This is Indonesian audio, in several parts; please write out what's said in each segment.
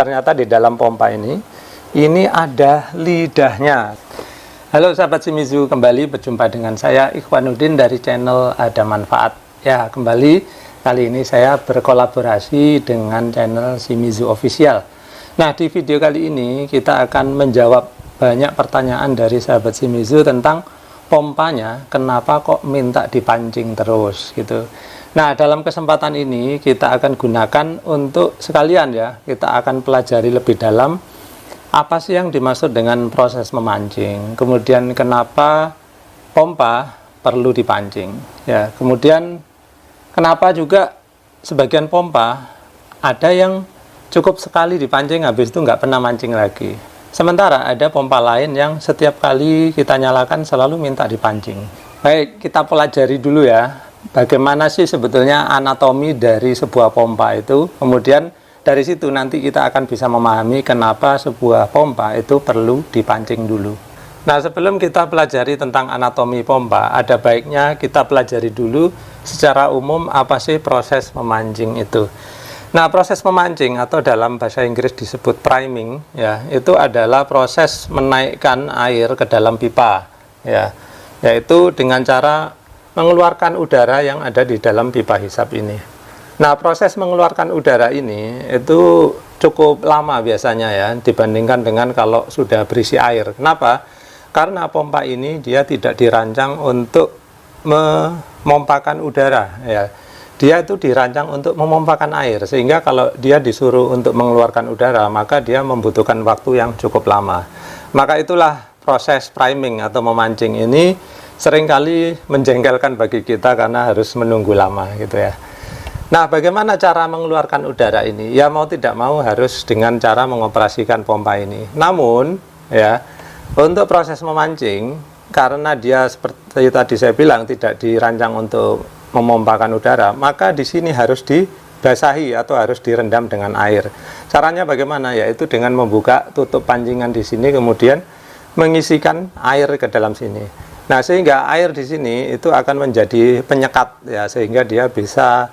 ternyata di dalam pompa ini ada lidahnya. Halo sahabat Shimizu, kembali berjumpa dengan saya Ikhwanuddin dari channel Ada Manfaat. Ya, kembali kali ini saya berkolaborasi dengan channel Shimizu Official. Nah, di video kali ini kita akan menjawab banyak pertanyaan dari sahabat Shimizu tentang pompanya, kenapa kok minta dipancing terus gitu. Nah, dalam kesempatan ini kita akan gunakan untuk sekalian ya, kita akan pelajari lebih dalam apa sih yang dimaksud dengan proses memancing, kemudian kenapa pompa perlu dipancing ya, kemudian kenapa juga sebagian pompa ada yang cukup sekali dipancing habis itu nggak pernah mancing lagi, sementara ada pompa lain yang setiap kali kita nyalakan selalu minta dipancing. Baik, kita pelajari dulu ya bagaimana sih sebetulnya anatomi dari sebuah pompa itu, kemudian dari situ nanti kita akan bisa memahami kenapa sebuah pompa itu perlu dipancing dulu. Nah, sebelum kita pelajari tentang anatomi pompa, ada baiknya kita pelajari dulu secara umum apa sih proses memancing itu. Nah, proses memancing atau dalam bahasa Inggris disebut priming ya, itu adalah proses menaikkan air ke dalam pipa ya, yaitu dengan cara mengeluarkan udara yang ada di dalam pipa hisap ini. Nah, proses mengeluarkan udara ini itu cukup lama biasanya ya dibandingkan dengan kalau sudah berisi air. Kenapa? Karena pompa ini dia tidak dirancang untuk memompakan udara ya. Dia itu dirancang untuk memompakan air, sehingga kalau dia disuruh untuk mengeluarkan udara, maka dia membutuhkan waktu yang cukup lama. Maka itulah proses priming atau memancing ini seringkali menjengkelkan bagi kita karena harus menunggu lama gitu ya. Nah, bagaimana cara mengeluarkan udara ini? Ya, mau tidak mau harus dengan cara mengoperasikan pompa ini. Namun ya, untuk proses memancing, karena dia seperti tadi saya bilang tidak dirancang untuk memompakan udara, maka di sini harus dibasahi atau harus direndam dengan air. Caranya bagaimana? Yaitu dengan membuka tutup pancingan di sini, kemudian mengisikan air ke dalam sini. Nah, sehingga air di sini itu akan menjadi penyekat ya, sehingga dia bisa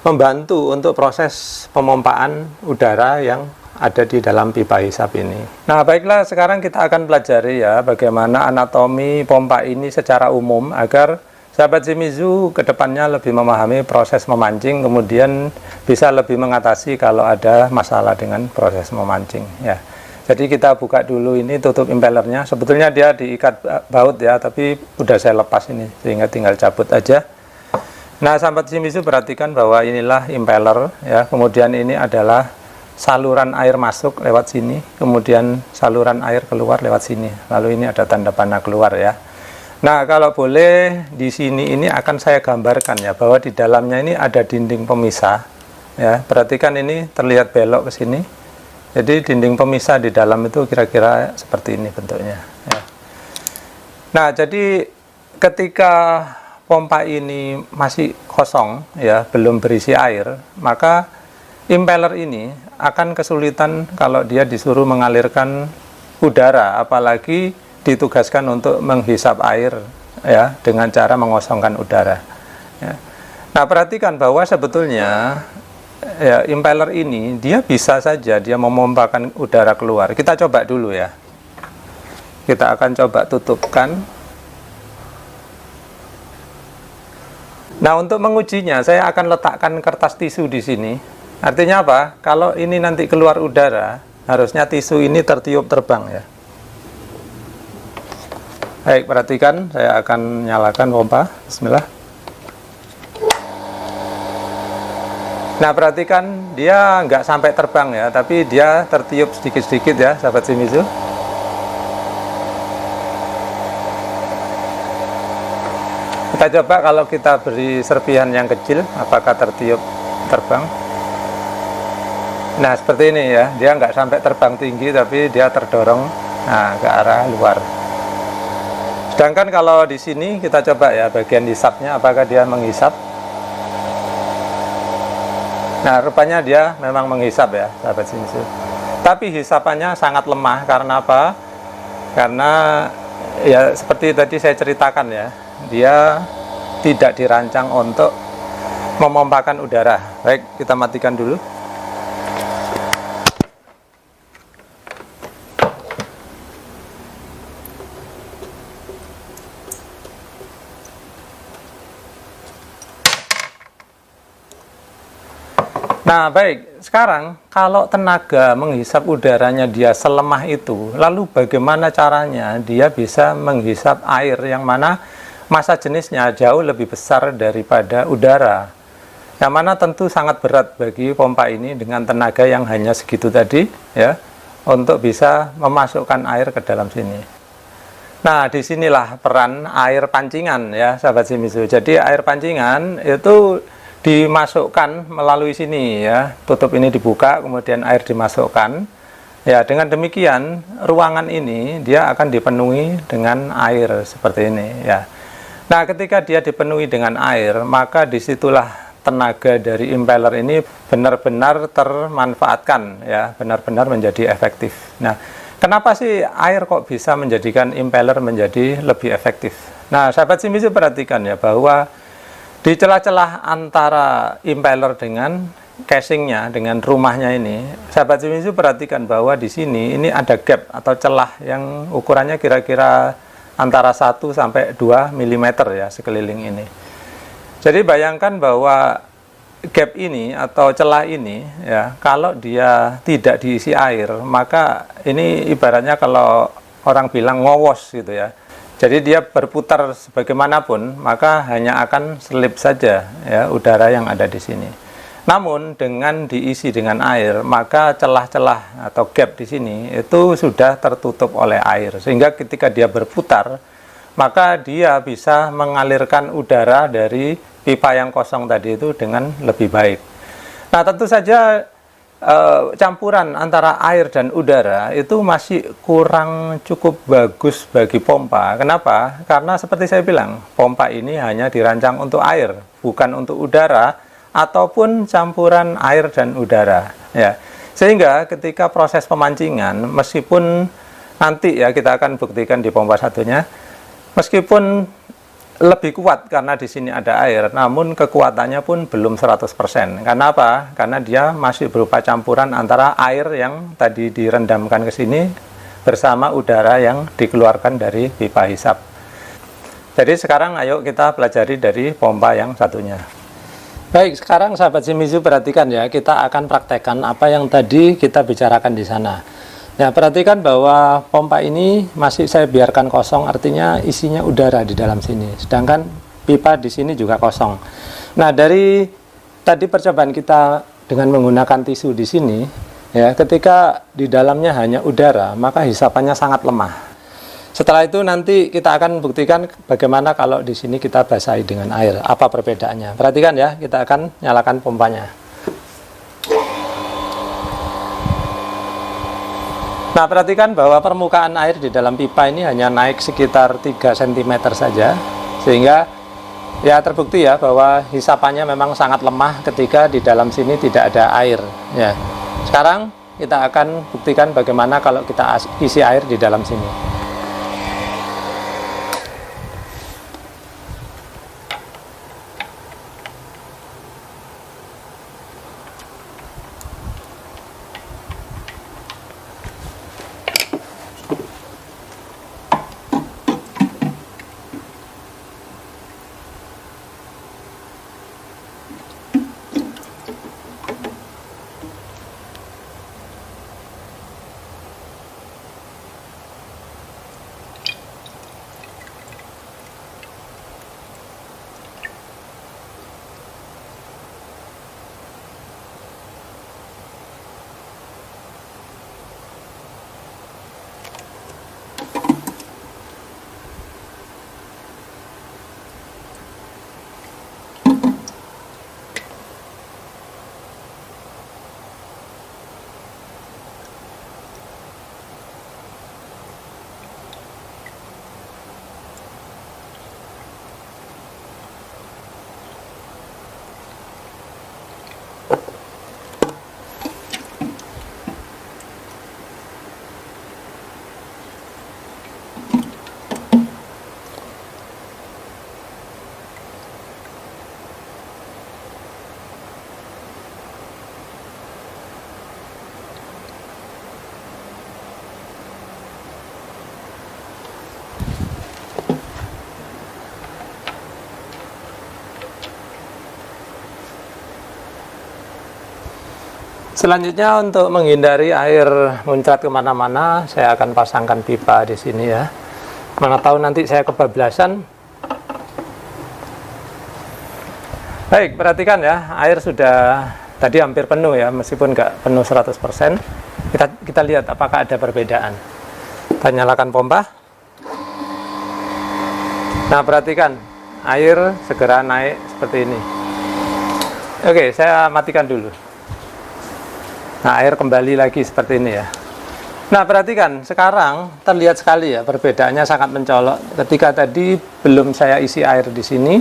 membantu untuk proses pemompaan udara yang ada di dalam pipa hisap ini. Nah, baiklah, sekarang kita akan pelajari ya bagaimana anatomi pompa ini secara umum agar sahabat Shimizu kedepannya lebih memahami proses memancing, kemudian bisa lebih mengatasi kalau ada masalah dengan proses memancing ya. Jadi kita buka dulu ini tutup impellernya. Sebetulnya dia diikat baut ya, tapi udah saya lepas ini sehingga tinggal cabut aja. Nah, sahabat Shimizu perhatikan bahwa inilah impeller ya. Kemudian ini adalah saluran air masuk lewat sini, kemudian saluran air keluar lewat sini. Lalu ini ada tanda panah keluar ya. Nah, kalau boleh di sini ini akan saya gambarkan ya bahwa di dalamnya ini ada dinding pemisah ya. Perhatikan ini terlihat belok ke sini. Jadi dinding pemisah di dalam itu kira-kira seperti ini bentuknya ya. Nah, jadi ketika pompa ini masih kosong ya, belum berisi air, maka impeller ini akan kesulitan kalau dia disuruh mengalirkan udara, apalagi ditugaskan untuk menghisap air ya dengan cara mengosongkan udara ya. Nah, perhatikan bahwa sebetulnya ya, impeller ini dia bisa saja dia memompakan udara keluar. Kita coba dulu ya. Kita akan coba tutupkan. Nah, untuk mengujinya saya akan letakkan kertas tisu di sini. Artinya apa? Kalau ini nanti keluar udara, harusnya tisu ini tertiup terbang ya. Baik, perhatikan, saya akan nyalakan pompa. Bismillah. Nah, perhatikan dia nggak sampai terbang ya, tapi dia tertiup sedikit-sedikit ya, sahabat Shimizu. Kita coba kalau kita beri serpihan yang kecil, apakah tertiup terbang? Nah, seperti ini ya, dia nggak sampai terbang tinggi, tapi dia terdorong ke arah luar. Sedangkan kalau di sini kita coba ya bagian hisapnya, apakah dia menghisap? Nah, rupanya dia memang menghisap ya, sahabat Shimizu. Tapi hisapannya sangat lemah, karena apa? Karena ya seperti tadi saya ceritakan ya, dia tidak dirancang untuk memompakan udara. Baik, kita matikan dulu. Nah, baik. Sekarang kalau tenaga menghisap udaranya dia selemah itu, lalu bagaimana caranya dia bisa menghisap air yang mana massa jenisnya jauh lebih besar daripada udara? Yang mana tentu sangat berat bagi pompa ini dengan tenaga yang hanya segitu tadi, ya, untuk bisa memasukkan air ke dalam sini. Nah, disinilah peran air pancingan, ya, sahabat Shimizu. Jadi air pancingan itu dimasukkan melalui sini, ya, tutup ini dibuka, kemudian air dimasukkan, ya. Dengan demikian ruangan ini dia akan dipenuhi dengan air seperti ini, ya. Nah, ketika dia dipenuhi dengan air, maka disitulah tenaga dari impeller ini benar-benar termanfaatkan, ya, benar-benar menjadi efektif. Nah, kenapa sih air kok bisa menjadikan impeller menjadi lebih efektif? Nah, sahabat Shimizu perhatikan, ya, bahwa di celah-celah antara impeller dengan casingnya, dengan rumahnya ini, sahabat Shimizu perhatikan bahwa di sini ini ada gap atau celah yang ukurannya kira-kira antara 1 sampai 2 mm, ya, sekeliling ini. Jadi bayangkan bahwa gap ini atau celah ini, ya, kalau dia tidak diisi air, maka ini ibaratnya kalau orang bilang ngowos gitu, ya. Jadi dia berputar sebagaimanapun, maka hanya akan selip saja, ya, udara yang ada di sini. Namun dengan diisi dengan air, maka celah-celah atau gap di sini itu sudah tertutup oleh air, sehingga ketika dia berputar, maka dia bisa mengalirkan udara dari pipa yang kosong tadi itu dengan lebih baik. Nah, tentu saja campuran antara air dan udara itu masih kurang cukup bagus bagi pompa. Kenapa? Karena seperti saya bilang, pompa ini hanya dirancang untuk air, bukan untuk udara ataupun campuran air dan udara, ya. Sehingga ketika proses pemancingan, meskipun nanti, ya, kita akan buktikan di pompa satunya, meskipun lebih kuat karena di sini ada air, namun kekuatannya pun belum 100%. Karena apa? Karena dia masih berupa campuran antara air yang tadi direndamkan ke sini bersama udara yang dikeluarkan dari pipa hisap. Jadi sekarang ayo kita pelajari dari pompa yang satunya. Baik, sekarang sahabat Shimizu perhatikan, ya, kita akan praktekkan apa yang tadi kita bicarakan di sana. Ya, perhatikan bahwa pompa ini masih saya biarkan kosong, artinya isinya udara di dalam sini. Sedangkan pipa di sini juga kosong. Nah, dari tadi percobaan kita dengan menggunakan tisu di sini, ya, ketika di dalamnya hanya udara, maka hisapannya sangat lemah. Setelah itu nanti kita akan buktikan bagaimana kalau di sini kita basahi dengan air. Apa perbedaannya? Perhatikan, ya, kita akan nyalakan pompanya. Nah, perhatikan bahwa permukaan air di dalam pipa ini hanya naik sekitar 3 cm saja, sehingga, ya, terbukti, ya, bahwa hisapannya memang sangat lemah ketika di dalam sini tidak ada air, ya. Sekarang kita akan buktikan bagaimana kalau kita isi air di dalam sini. Selanjutnya untuk menghindari air muncrat kemana-mana, saya akan pasangkan pipa di sini ya. Mana tahu nanti saya kebablasan. Baik, perhatikan ya, air sudah tadi hampir penuh ya, meskipun nggak penuh 100%. Kita lihat apakah ada perbedaan. Kita nyalakan pompa. Nah, perhatikan, air segera naik seperti ini. Oke, saya matikan dulu. Nah, air kembali lagi seperti ini ya. Nah, perhatikan, sekarang terlihat sekali ya, perbedaannya sangat mencolok. Ketika tadi belum saya isi air di sini,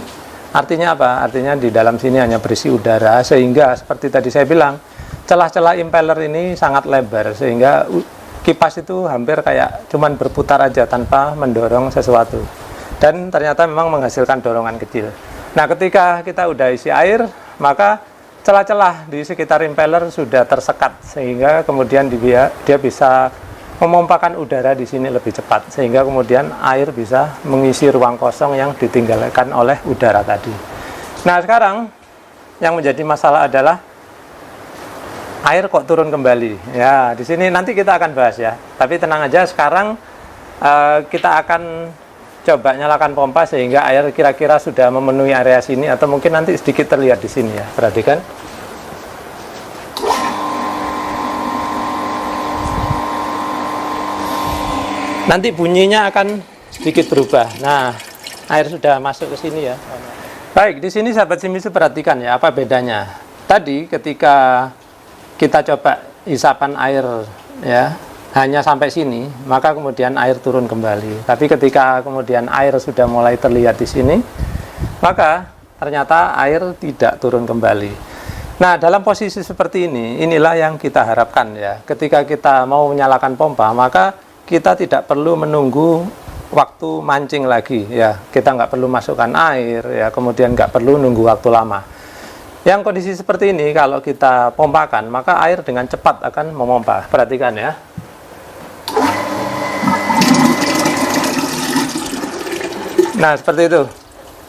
artinya apa? Artinya di dalam sini hanya berisi udara, sehingga seperti tadi saya bilang, celah-celah impeller ini sangat lebar, sehingga kipas itu hampir kayak cuman berputar aja tanpa mendorong sesuatu. Dan ternyata memang menghasilkan dorongan kecil. Nah, ketika kita udah isi air, maka celah-celah di sekitar impeller sudah tersekat, sehingga kemudian dia bisa memompakan udara di sini lebih cepat, sehingga kemudian air bisa mengisi ruang kosong yang ditinggalkan oleh udara tadi. Nah, sekarang yang menjadi masalah adalah air kok turun kembali. Ya, di sini nanti kita akan bahas ya. Tapi tenang aja, sekarang kita akan coba nyalakan pompa sehingga air kira-kira sudah memenuhi area sini, atau mungkin nanti sedikit terlihat di sini ya. Perhatikan. Nanti bunyinya akan sedikit berubah. Nah, air sudah masuk ke sini ya. Baik, di sini sahabat Shimizu perhatikan ya, apa bedanya. Tadi ketika kita coba isapan air ya, hanya sampai sini, maka kemudian air turun kembali. Tapi ketika kemudian air sudah mulai terlihat di sini, maka ternyata air tidak turun kembali. Nah, dalam posisi seperti ini, inilah yang kita harapkan ya. Ketika kita mau menyalakan pompa, maka kita tidak perlu menunggu waktu mancing lagi ya. Kita nggak perlu masukkan air ya, kemudian nggak perlu nunggu waktu lama. Yang kondisi seperti ini, kalau kita pompakan, maka air dengan cepat akan memompa. Perhatikan ya. Nah, seperti itu.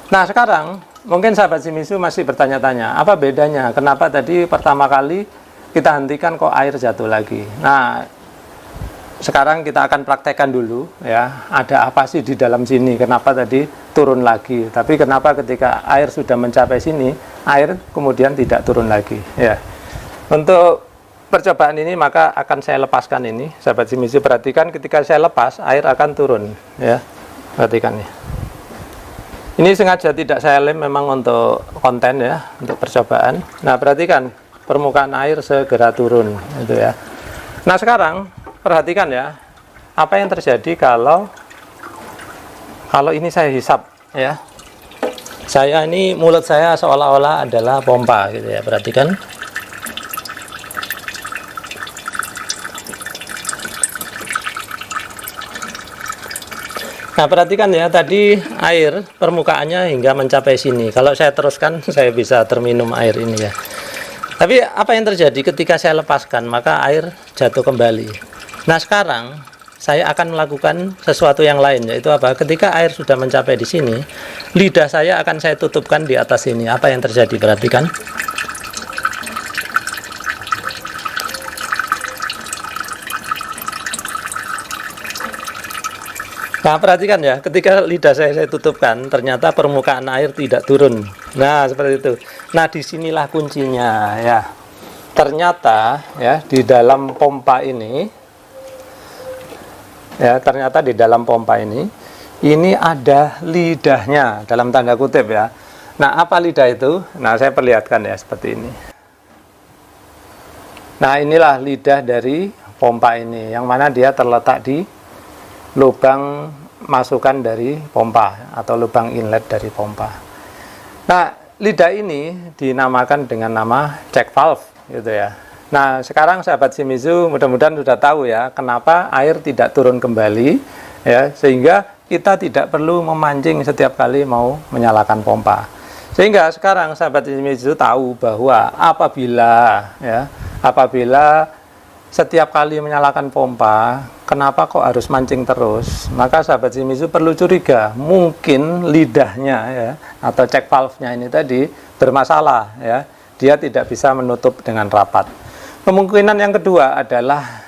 Nah, sekarang mungkin sahabat Shimizu masih bertanya-tanya, apa bedanya? Kenapa tadi pertama kali kita hentikan kok air jatuh lagi? Nah, sekarang kita akan praktekkan dulu ya, ada apa sih di dalam sini, kenapa tadi turun lagi, tapi kenapa ketika air sudah mencapai sini, air kemudian tidak turun lagi ya. Untuk percobaan ini maka akan saya lepaskan ini, sahabat Shimizu perhatikan, ketika saya lepas air akan turun ya, perhatikan ya. Ini sengaja tidak saya lem memang untuk konten ya, untuk percobaan. Nah, perhatikan permukaan air segera turun itu ya. Nah, sekarang perhatikan ya, apa yang terjadi kalau ini saya hisap ya. Saya ini, mulut saya seolah-olah adalah pompa gitu ya, perhatikan. Nah, perhatikan ya, tadi air permukaannya hingga mencapai sini. Kalau saya teruskan, saya bisa terminum air ini ya. Tapi apa yang terjadi ketika saya lepaskan, maka air jatuh kembali. Nah, sekarang saya akan melakukan sesuatu yang lain, yaitu apa? Ketika air sudah mencapai di sini, lidah saya akan saya tutupkan di atas sini. Apa yang terjadi? Perhatikan. Nah, perhatikan ya, ketika lidah saya tutupkan, ternyata permukaan air tidak turun. Nah, seperti itu. Nah, disinilah kuncinya ya. Ternyata ya, di dalam pompa ini ya, ternyata di dalam pompa ini ada lidahnya, dalam tanda kutip ya. Nah, apa lidah itu? Nah, saya perlihatkan ya, seperti ini. Nah, inilah lidah dari pompa ini, yang mana dia terletak di lubang masukan dari pompa atau lubang inlet dari pompa. Nah, lidah ini dinamakan dengan nama check valve gitu ya. Nah, sekarang sahabat Shimizu mudah-mudahan sudah tahu ya kenapa air tidak turun kembali ya, sehingga kita tidak perlu memancing setiap kali mau menyalakan pompa. Sehingga sekarang sahabat Shimizu tahu bahwa apabila setiap kali menyalakan pompa, kenapa kok harus mancing terus? Maka sahabat Shimizu perlu curiga, mungkin lidahnya ya, atau check valve-nya ini tadi bermasalah ya. Dia tidak bisa menutup dengan rapat. Kemungkinan yang kedua adalah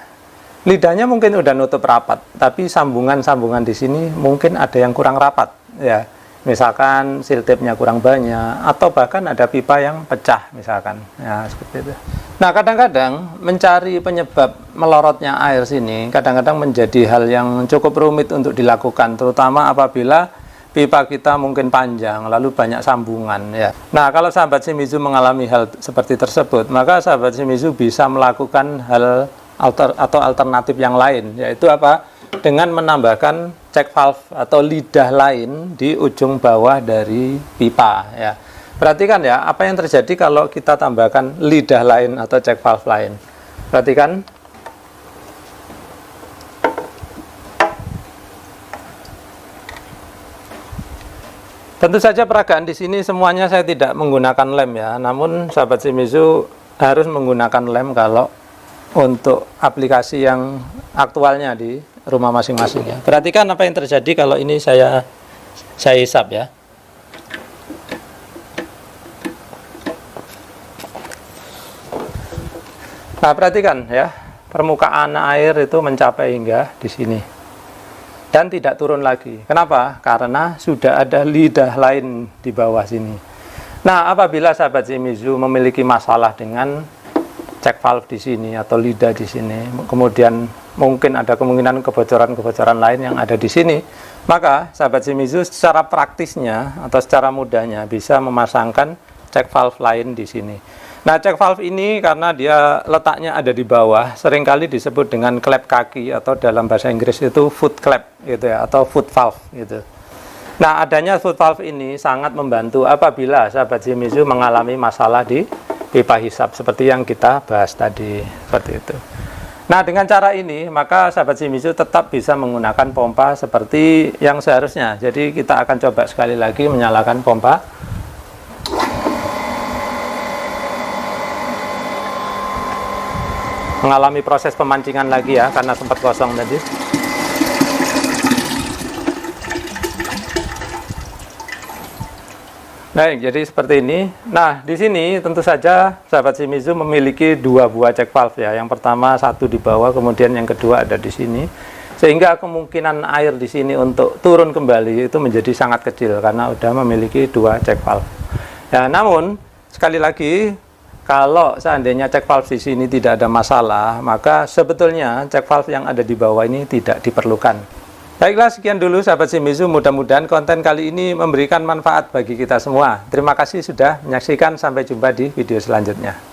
lidahnya mungkin udah nutup rapat, tapi sambungan-sambungan di sini mungkin ada yang kurang rapat, ya. Misalkan seal tape-nya kurang banyak, atau bahkan ada pipa yang pecah, misalkan, ya seperti itu. Nah, kadang-kadang mencari penyebab melorotnya air sini, kadang-kadang menjadi hal yang cukup rumit untuk dilakukan, terutama apabila pipa kita mungkin panjang, lalu banyak sambungan, ya. Nah, kalau sahabat Shimizu mengalami hal seperti tersebut, maka sahabat Shimizu bisa melakukan hal alternatif yang lain, yaitu apa? Dengan menambahkan check valve atau lidah lain di ujung bawah dari pipa, ya. Perhatikan ya, apa yang terjadi kalau kita tambahkan lidah lain atau check valve lain. Perhatikan. Tentu saja peragaan di sini semuanya saya tidak menggunakan lem ya, namun sahabat Shimizu harus menggunakan lem kalau untuk aplikasi yang aktualnya di rumah masing-masing ya. Perhatikan apa yang terjadi kalau ini saya hisap ya. Nah, perhatikan ya, permukaan air itu mencapai hingga di sini dan tidak turun lagi. Kenapa? Karena sudah ada lidah lain di bawah sini. Nah, apabila sahabat Shimizu memiliki masalah dengan check valve di sini atau lidah di sini, kemudian mungkin ada kemungkinan kebocoran-kebocoran lain yang ada di sini, maka sahabat Shimizu secara praktisnya atau secara mudahnya bisa memasangkan check valve lain di sini. Nah, check valve ini karena dia letaknya ada di bawah, seringkali disebut dengan klep kaki atau dalam bahasa Inggris itu foot clamp gitu ya, atau foot valve gitu. Nah, adanya foot valve ini sangat membantu apabila sahabat Shimizu mengalami masalah di pipa hisap seperti yang kita bahas tadi, seperti itu. Nah, dengan cara ini maka sahabat Shimizu tetap bisa menggunakan pompa seperti yang seharusnya. Jadi kita akan coba sekali lagi menyalakan pompa. Mengalami proses pemancingan lagi ya, karena sempat kosong tadi. Baik, jadi seperti ini. Nah, di sini tentu saja sahabat Shimizu memiliki dua buah check valve ya. Yang pertama satu di bawah, kemudian yang kedua ada di sini. Sehingga kemungkinan air di sini untuk turun kembali itu menjadi sangat kecil karena sudah memiliki dua check valve. Ya, namun sekali lagi kalau seandainya check valve di sini tidak ada masalah, maka sebetulnya check valve yang ada di bawah ini tidak diperlukan. Baiklah, sekian dulu sahabat Shimizu, mudah-mudahan konten kali ini memberikan manfaat bagi kita semua. Terima kasih sudah menyaksikan, sampai jumpa di video selanjutnya.